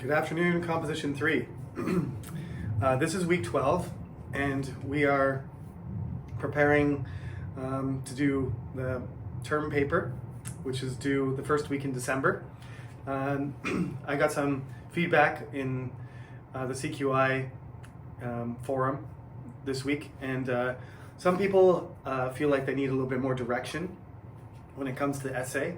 Good afternoon, Composition 3. This is week 12, and we are preparing to do the term paper, which is due the first week in December. I got some feedback in the CQI forum this week, and some people feel like they need a little bit more direction when it comes to essay.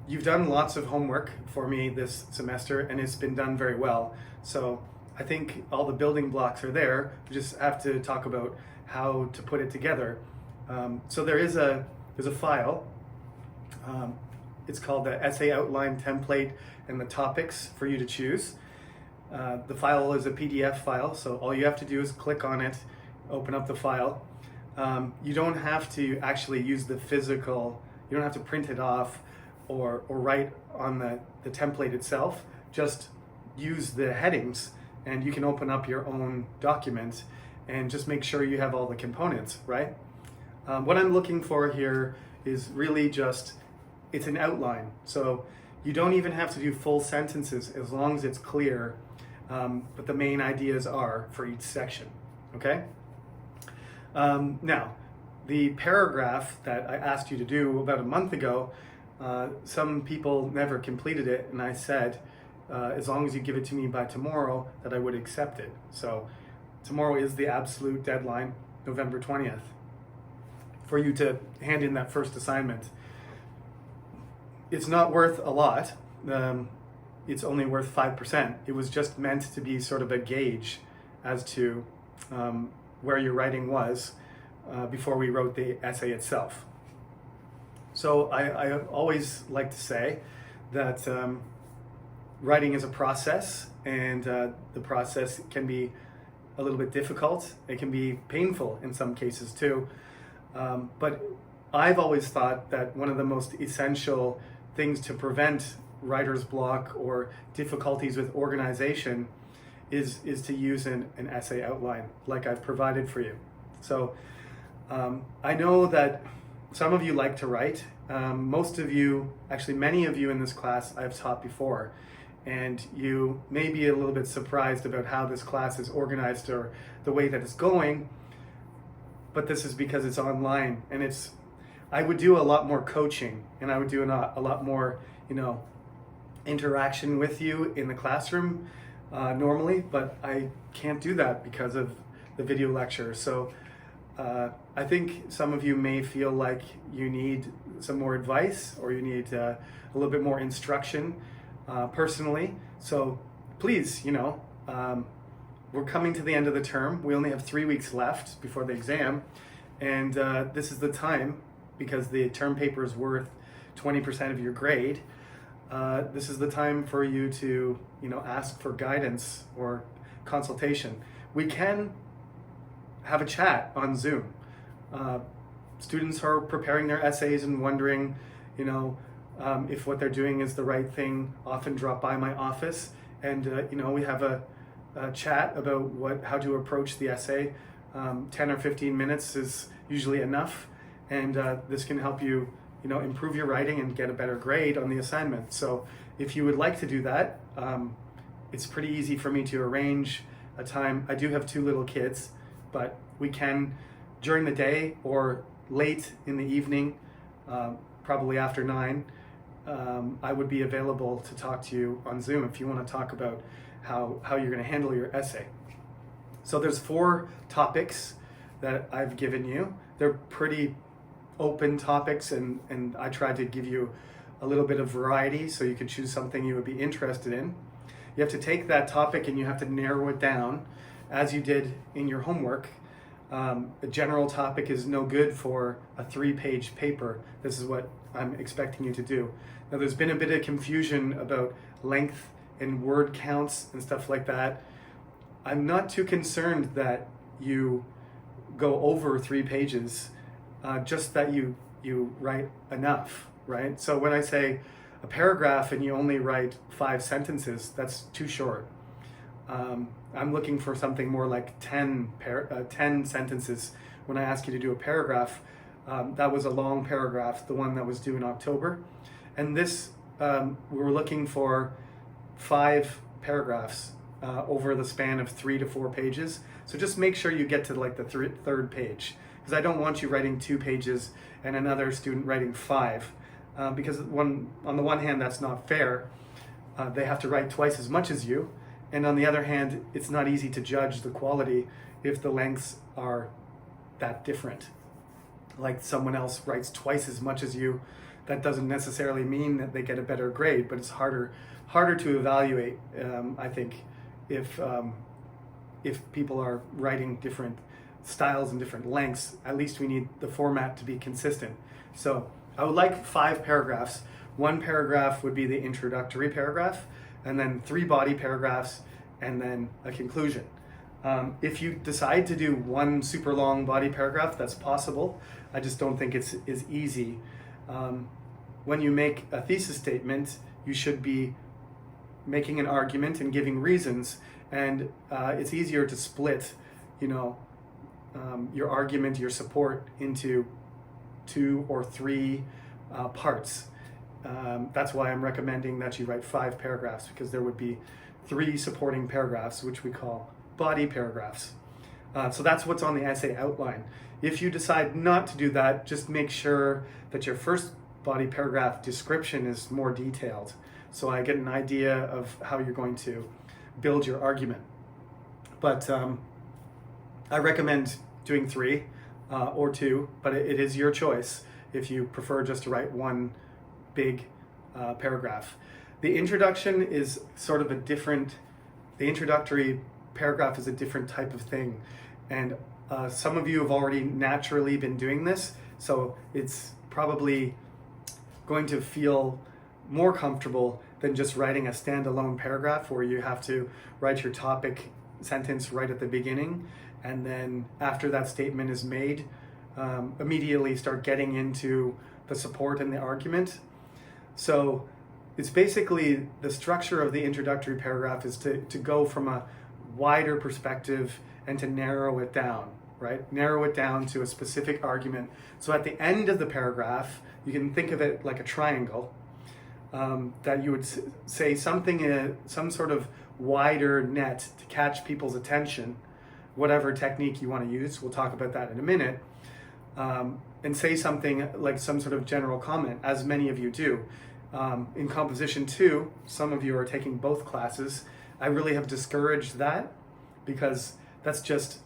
You've done lots of homework for me this semester, and it's been done very well. So I think all the building blocks are there. We just have to talk about how to put it together. So there's a file. It's called the Essay Outline Template and the Topics for you to choose. The file is a PDF file, so all you have to do is click on it, open up the file. You don't have to actually use the physical, you don't have to print it off or write on the template itself. Just use the headings and you can open up your own document and just make sure you have all the components, right? What I'm looking for here is really just, it's an outline. So you don't even have to do full sentences as long as it's clear, but the main ideas are for each section, okay? Now, the paragraph that I asked you to do about a month ago, some people never completed it, and I said, as long as you give it to me by tomorrow, that I would accept it. So tomorrow is the absolute deadline, November 20th, for you to hand in that first assignment. It's not worth a lot. It's only worth 5%. It was just meant to be sort of a gauge as to where your writing was before we wrote the essay itself. So I always like to say that writing is a process, and the process can be a little bit difficult. It can be painful in some cases too. But I've always thought that one of the most essential things to prevent writer's block or difficulties with organization is to use an essay outline like I've provided for you. So I know that some of you like to write. Most of you, actually many of you in this class I've taught before, and you may be a little bit surprised about how this class is organized or the way that it's going, but this is because it's online, and I would do a lot more coaching, and I would do a lot more, interaction with you in the classroom normally, but I can't do that because of the video lecture. So I think some of you may feel like you need some more advice, or you need a little bit more instruction personally. So please, we're coming to the end of the term. We only have 3 weeks left before the exam, and this is the time, because the term paper is worth 20% of your grade. This is the time for you to, ask for guidance or consultation. We can have a chat on Zoom. Students are preparing their essays and wondering, if what they're doing is the right thing, often drop by my office, and we have a chat about how to approach the essay. 10 or 15 minutes is usually enough, and this can help you, improve your writing and get a better grade on the assignment. So if you would like to do that, it's pretty easy for me to arrange a time. I do have 2 little kids, but we can, during the day or late in the evening, probably after 9, I would be available to talk to you on Zoom if you want to talk about how you're going to handle your essay. So there's 4 topics that I've given you. They're pretty open topics, and I tried to give you a little bit of variety so you could choose something you would be interested in. You have to take that topic and you have to narrow it down as you did in your homework. A general topic is no good for a 3-page paper. This is what I'm expecting you to do. Now, there's been a bit of confusion about length and word counts and stuff like that. I'm not too concerned that you go over 3 pages, just that you write enough, right? So when I say a paragraph and you only write 5 sentences, that's too short. I'm looking for something more like 10 sentences. When I ask you to do a paragraph, that was a long paragraph, the one that was due in October. And this, we were looking for 5 paragraphs over the span of 3 to 4 pages. So just make sure you get to like the third page, because I don't want you writing 2 pages and another student writing 5, because on the one hand, that's not fair. They have to write twice as much as you, and on the other hand, it's not easy to judge the quality if the lengths are that different. Like someone else writes twice as much as you, that doesn't necessarily mean that they get a better grade, but it's harder to evaluate, I think, if people are writing different styles and different lengths. At least we need the format to be consistent. So I would like 5 paragraphs. 1 paragraph would be the introductory paragraph, and then 3 body paragraphs, and then a conclusion. If you decide to do 1 super long body paragraph, that's possible. I just don't think it's as easy. When you make a thesis statement, you should be making an argument and giving reasons, and it's easier to split, your argument, your support into 2 or 3 parts. That's why I'm recommending that you write 5 paragraphs, because there would be 3 supporting paragraphs, which we call body paragraphs. So that's what's on the essay outline. If you decide not to do that, just make sure that your first body paragraph description is more detailed, so I get an idea of how you're going to build your argument. But I recommend doing 3 or 2, but it is your choice if you prefer just to write 1 big paragraph. The introduction is sort of the introductory paragraph is a different type of thing, and some of you have already naturally been doing this, so it's probably going to feel more comfortable than just writing a standalone paragraph where you have to write your topic sentence right at the beginning, and then after that statement is made, immediately start getting into the support and the argument. So it's basically the structure of the introductory paragraph is to go from a wider perspective and to narrow it down, right? Narrow it down to a specific argument. So at the end of the paragraph, you can think of it like a triangle, that you would say something, some sort of wider net to catch people's attention, whatever technique you want to use. We'll talk about that in a minute. And say something like some sort of general comment, as many of you do. In Composition 2, some of you are taking both classes. I really have discouraged that, because that's just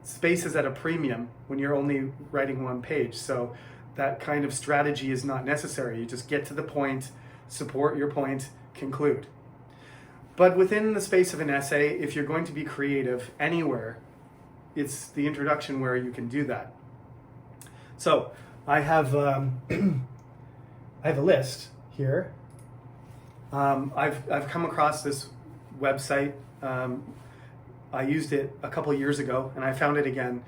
space is at a premium when you're only writing 1 page. So that kind of strategy is not necessary. You just get to the point, support your point, conclude. But within the space of an essay, if you're going to be creative anywhere, it's the introduction where you can do that. So I have I have a list here. I've come across this website. I used it a couple years ago, and I found it again.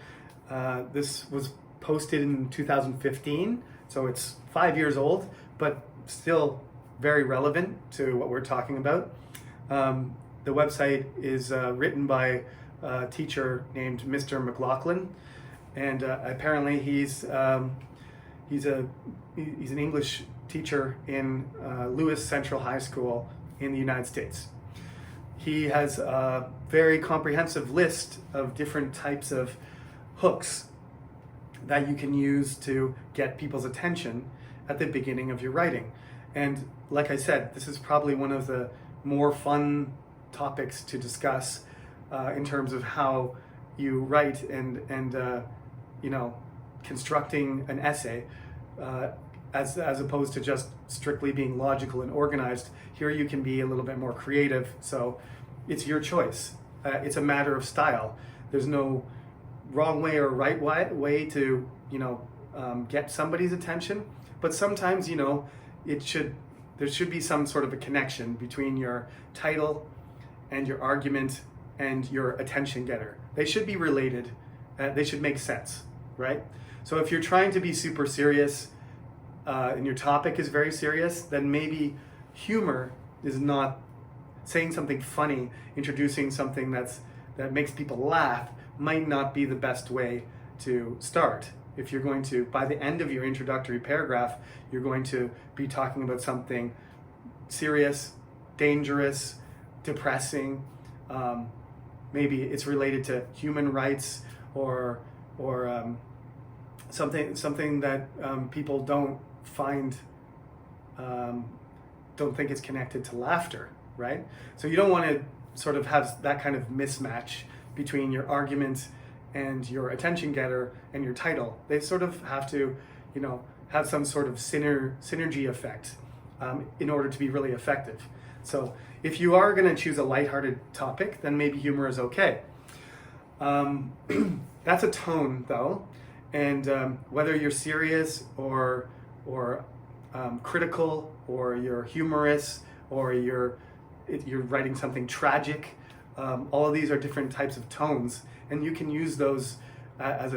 This was posted in 2015, so it's 5 years old, but still very relevant to what we're talking about. The website is written by a teacher named Mr. McLaughlin, and apparently he's an English teacher in Lewis Central High School in the United States. He has a very comprehensive list of different types of hooks that you can use to get people's attention at the beginning of your writing. And like I said, this is probably one of the more fun topics to discuss in terms of how you write and constructing an essay, as opposed to just strictly being logical and organized. Here you can be a little bit more creative, so it's your choice. It's a matter of style. There's no wrong way or right way to get somebody's attention, but sometimes there should be some sort of a connection between your title and your argument and your attention getter. They should be related. They should make sense, right? So if you're trying to be super serious and your topic is very serious, then maybe humor is not saying something funny, introducing something that makes people laugh might not be the best way to start. If you're going to, by the end of your introductory paragraph, you're going to be talking about something serious dangerous, depressing. Maybe it's related to human rights or something that people don't find, don't think it's connected to laughter, right? So you don't want to sort of have that kind of mismatch between your argument and your attention getter and your title. They sort of have to, have some sort of synergy effect in order to be really effective. So if you are going to choose a lighthearted topic, then maybe humor is okay. That's a tone, though, and whether you're serious or critical, or you're humorous, or you're writing something tragic, all of these are different types of tones, and you can use those as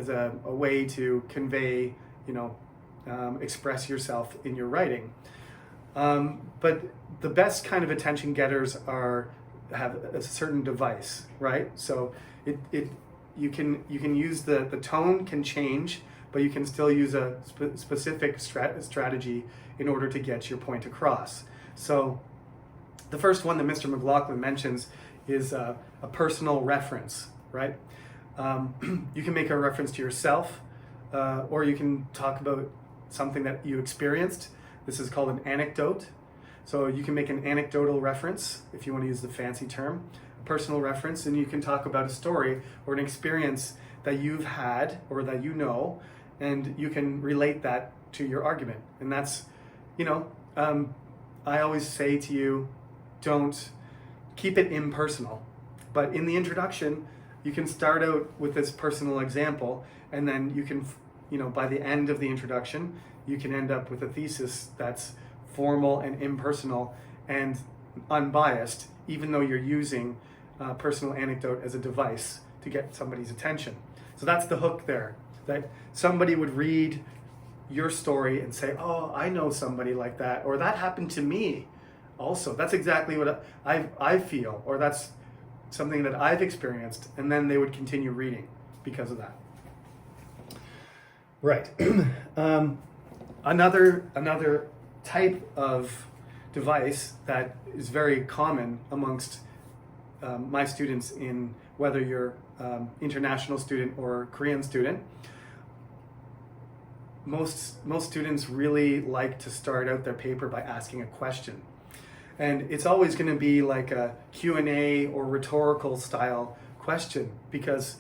a way to convey, express yourself in your writing. But the best kind of attention getters have a certain device, right? So you can use the tone can change, but you can still use a specific strategy in order to get your point across. So the first one that Mr. McLaughlin mentions is a personal reference, right? You can make a reference to yourself, or you can talk about something that you experienced. This is called an anecdote. So you can make an anecdotal reference, if you want to use the fancy term, a personal reference, and you can talk about a story or an experience that you've had or that you know, and you can relate that to your argument. And that's, I always say to you, don't keep it impersonal. But in the introduction, you can start out with this personal example, and then you can, by the end of the introduction, you can end up with a thesis that's formal and impersonal and unbiased, even though you're using personal anecdote as a device to get somebody's attention. So that's the hook there, that somebody would read your story and say, oh, I know somebody like that, or that happened to me also. That's exactly what I feel, or that's something that I've experienced, and then they would continue reading because of that. Right. Another type of device that is very common amongst my students, in whether you're international student or Korean student, most students really like to start out their paper by asking a question. And it's always going to be like a Q&A or rhetorical style question, because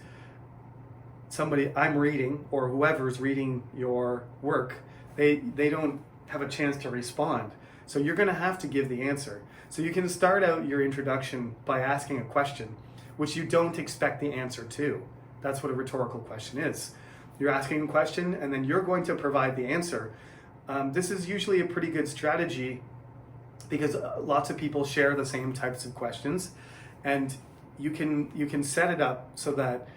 I'm reading, or whoever's reading your work, they don't have a chance to respond. So you're going to have to give the answer. So you can start out your introduction by asking a question, which you don't expect the answer to. That's what a rhetorical question is. You're asking a question, and then you're going to provide the answer. This is usually a pretty good strategy, because lots of people share the same types of questions, and you can set it up so that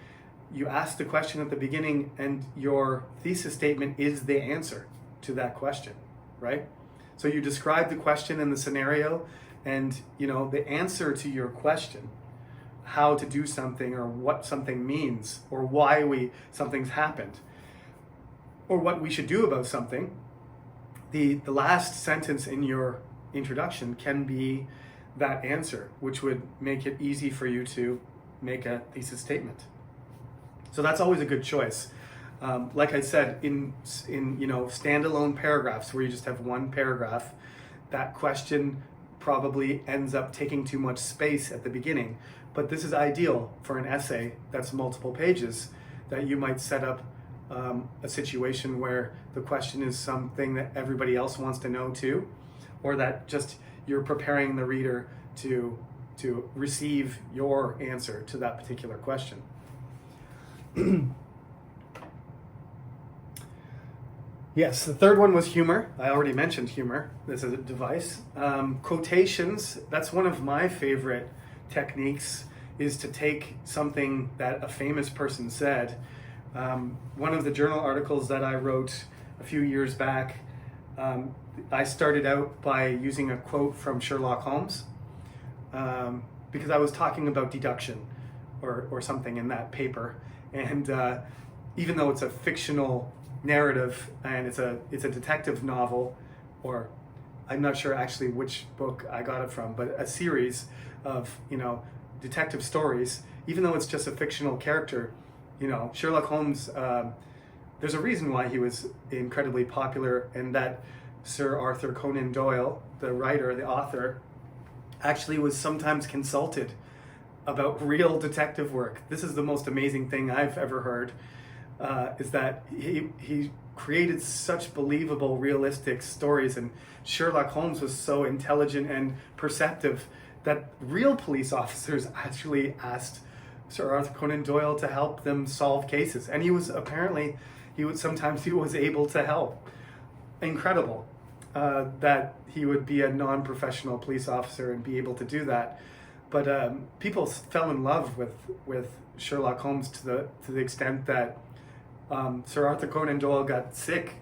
you ask the question at the beginning, and your thesis statement is the answer to that question, right? So you describe the question and the scenario, and the answer to your question, how to do something, or what something means, or why something's happened, or what we should do about something. The last sentence in your introduction can be that answer, which would make it easy for you to make a thesis statement. So that's always a good choice. Like I said, in standalone paragraphs where you just have one paragraph, that question probably ends up taking too much space at the beginning. But this is ideal for an essay that's multiple pages, that you might set up a situation where the question is something that everybody else wants to know too, or that just you're preparing the reader to receive your answer to that particular question. Yes, the third one was humor. I already mentioned humor. This is a device. Quotations, that's one of my favorite techniques, is to take something that a famous person said. One of the journal articles that I wrote a few years back, I started out by using a quote from Sherlock Holmes, because I was talking about deduction or something in that paper. And even though it's a fictional narrative and it's a detective novel, or I'm not sure actually which book I got it from, but a series of, detective stories, even though it's just a fictional character. Sherlock Holmes, there's a reason why he was incredibly popular, and that Sir Arthur Conan Doyle, the writer, the author, actually was sometimes consulted about real detective work. This is the most amazing thing I've ever heard, is that he created such believable, realistic stories, and Sherlock Holmes was so intelligent and perceptive that real police officers actually asked Sir Arthur Conan Doyle to help them solve cases, and he was able to help. Incredible that he would be a non-professional police officer and be able to do that. But people fell in love with Sherlock Holmes to the extent that Sir Arthur Conan Doyle got sick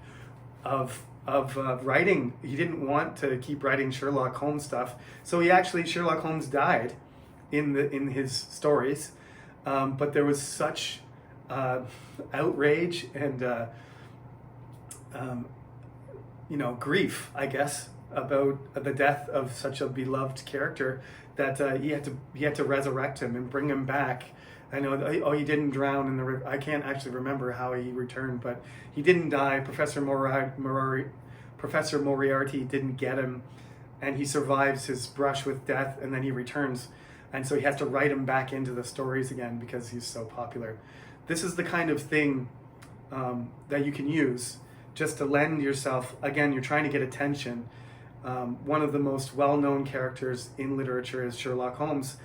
of writing. He didn't want to keep writing Sherlock Holmes stuff, so Sherlock Holmes died in his stories. But there was such outrage and grief, I guess, about the death of such a beloved character that he had to resurrect him and bring him back. I know, he didn't drown in the river. I can't actually remember how he returned, but he didn't die. Professor Moriarty didn't get him, and he survives his brush with death, and then he returns. And so he has to write him back into the stories again because he's so popular. This is the kind of thing that you can use just to lend yourself, again, you're trying to get attention. One of the most well-known characters in literature is Sherlock Holmes.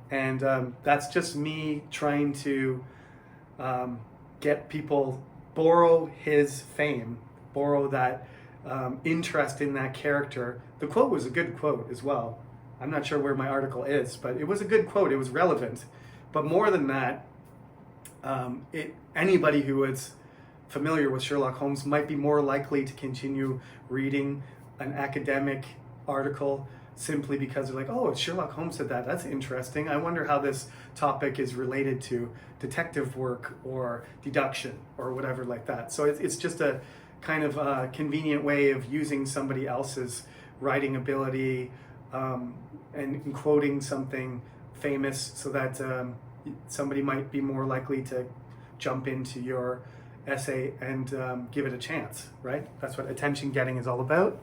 And that's just me trying to get people, borrow his fame, borrow that interest in that character. The quote was a good quote as well. I'm not sure where my article is, but it was a good quote. It was relevant. But more than that, anybody who is familiar with Sherlock Holmes might be more likely to continue reading an academic article simply because they're like, oh, Sherlock Holmes said that. That's interesting. I wonder how this topic is related to detective work or deduction or whatever like that. So it's just a kind of convenient way of using somebody else's writing ability and quoting something famous so that somebody might be more likely to jump into your essay and give it a chance, right? That's what attention getting is all about.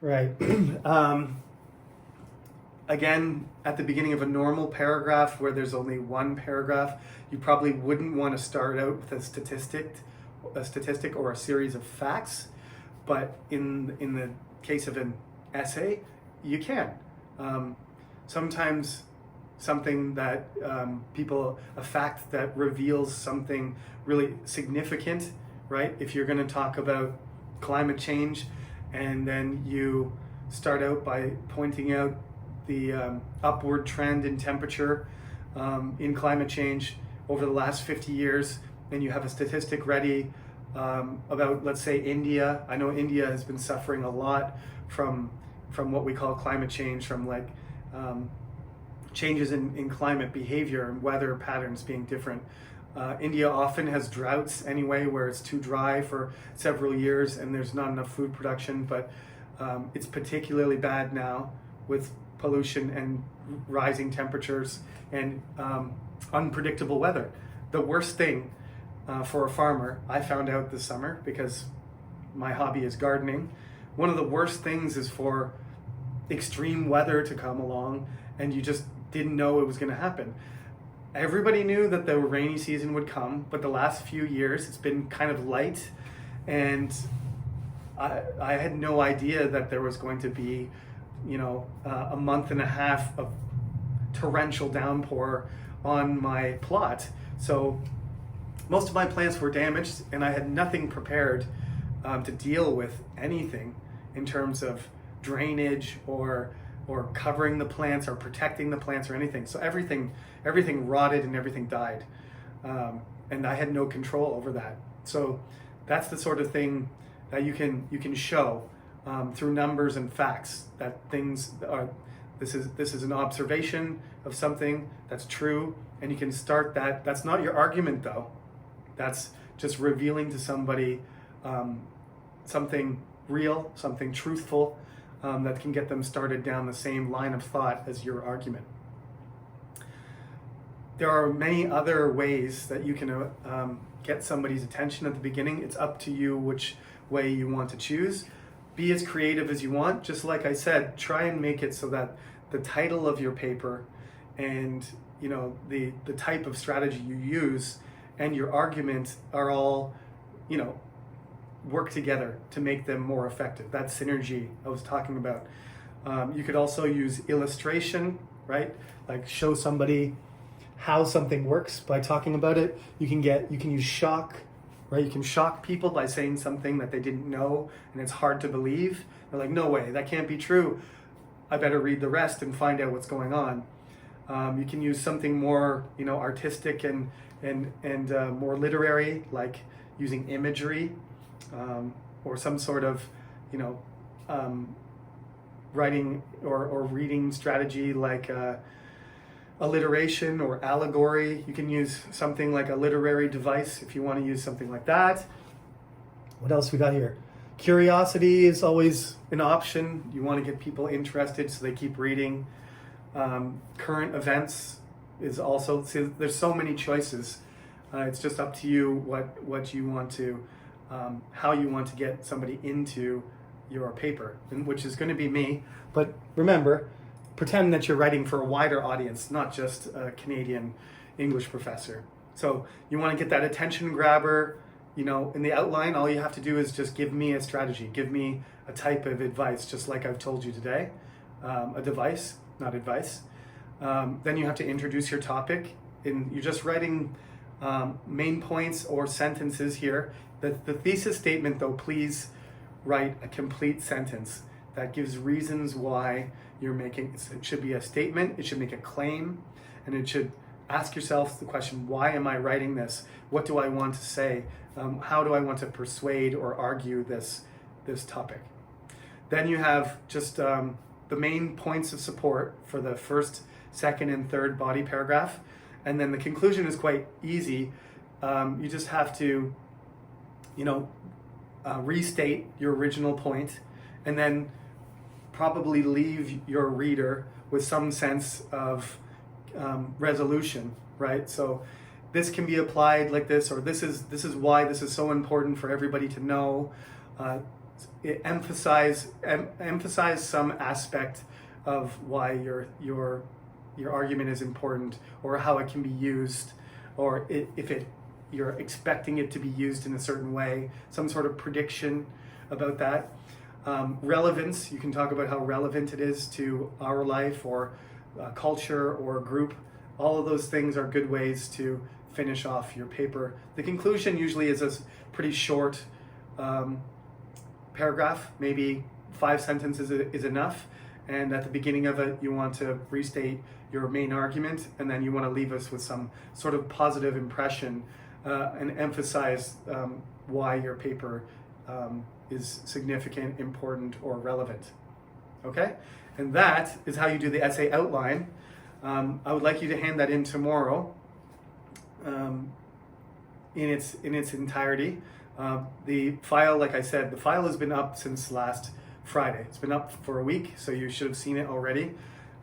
Right. Again, at the beginning of a normal paragraph where there's only one paragraph, you probably wouldn't want to start out with a statistic or a series of facts. But in the case of an essay, you can. Sometimes something that a fact that reveals something really significant, right? If you're going to talk about climate change, and then you start out by pointing out the upward trend in temperature in climate change over the last 50 years, and you have a statistic ready about, let's say, India. I know India has been suffering a lot from what we call climate change, from changes in climate behavior and weather patterns being different. India often has droughts anyway, where it's too dry for several years and there's not enough food production, but it's particularly bad now with pollution and rising temperatures and unpredictable weather. The worst thing for a farmer, I found out this summer because my hobby is gardening, one of the worst things is for extreme weather to come along and you just didn't know it was going to happen. Everybody knew that the rainy season would come, but the last few years it's been kind of light, and I had no idea that there was going to be, a month and a half of torrential downpour on my plot. So most of my plants were damaged, and I had nothing prepared to deal with anything in terms of drainage or covering the plants or protecting the plants or anything. So everything rotted and everything died. And I had no control over that. So that's the sort of thing that you can show through numbers and facts, that things are, this is an observation of something that's true, and you can start that. That's not your argument though. That's just revealing to somebody something real, something truthful, that can get them started down the same line of thought as your argument. There are many other ways that you can get somebody's attention at the beginning. It's up to you which way you want to choose. Be as creative as you want. Just like I said, try and make it so that the title of your paper and the type of strategy you use and your argument are all work together to make them more effective. That synergy I was talking about. You could also use illustration, right? Like show somebody how something works by talking about it. You can use shock, right? You can shock people by saying something that they didn't know and it's hard to believe. They're like, no way, that can't be true. I better read the rest and find out what's going on. You can use something more, artistic and more literary, like using imagery, or some sort of, writing or reading strategy like alliteration or allegory. You can use something like a literary device if you want to use something like that. What else we got here? Curiosity is always an option. You want to get people interested so they keep reading. Current events is also, see, there's so many choices. It's just up to you what you want to, how you want to get somebody into your paper, which is going to be me. But remember, pretend that you're writing for a wider audience, not just a Canadian English professor. So you want to get that attention grabber. In the outline, all you have to do is just give me a strategy, give me a type of advice, just like I've told you today, a device, not advice. Then you have to introduce your topic. You're just writing main points or sentences here. The thesis statement, though, please write a complete sentence that gives reasons why you're making. It should be a statement, it should make a claim, and it should ask yourself the question, why am I writing this? What do I want to say? How do I want to persuade or argue this topic? Then you have just the main points of support for the first, second, and third body paragraph. And then the conclusion is quite easy. You just have to, restate your original point, and then probably leave your reader with some sense of resolution, right? So this can be applied like this, or this is why this is so important for everybody to know. Emphasize some aspect of why your argument is important, or how it can be used, or you're expecting it to be used in a certain way, some sort of prediction about that. Relevance, you can talk about how relevant it is to our life or culture or group. All of those things are good ways to finish off your paper. The conclusion usually is a pretty short paragraph, maybe 5 sentences is enough. And at the beginning of it, you want to restate your main argument, and then you want to leave us with some sort of positive impression and emphasize why your paper is significant, important, or relevant. Okay? And that is how you do the essay outline. I would like you to hand that in tomorrow in its entirety. The file, like I said, the file has been up since last Friday. It's been up for a week, so you should have seen it already.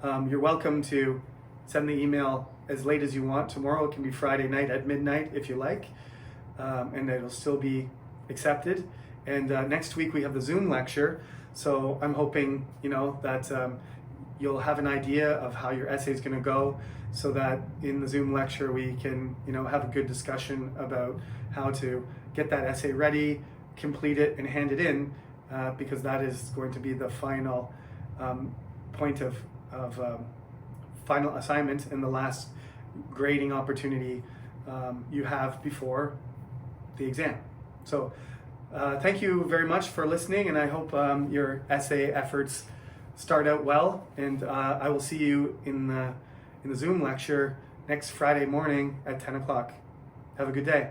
You're welcome to send the email as late as you want. Tomorrow it can be Friday night at midnight if you like, and it'll still be accepted. And next week we have the Zoom lecture, so I'm hoping that you'll have an idea of how your essay is going to go, so that in the Zoom lecture we can have a good discussion about how to get that essay ready, complete it, and hand it in, because that is going to be the final point of final assignment and the last grading opportunity you have before the exam. So thank you very much for listening, and I hope your essay efforts start out well, and I will see you in the Zoom lecture next Friday morning at 10 o'clock. Have a good day.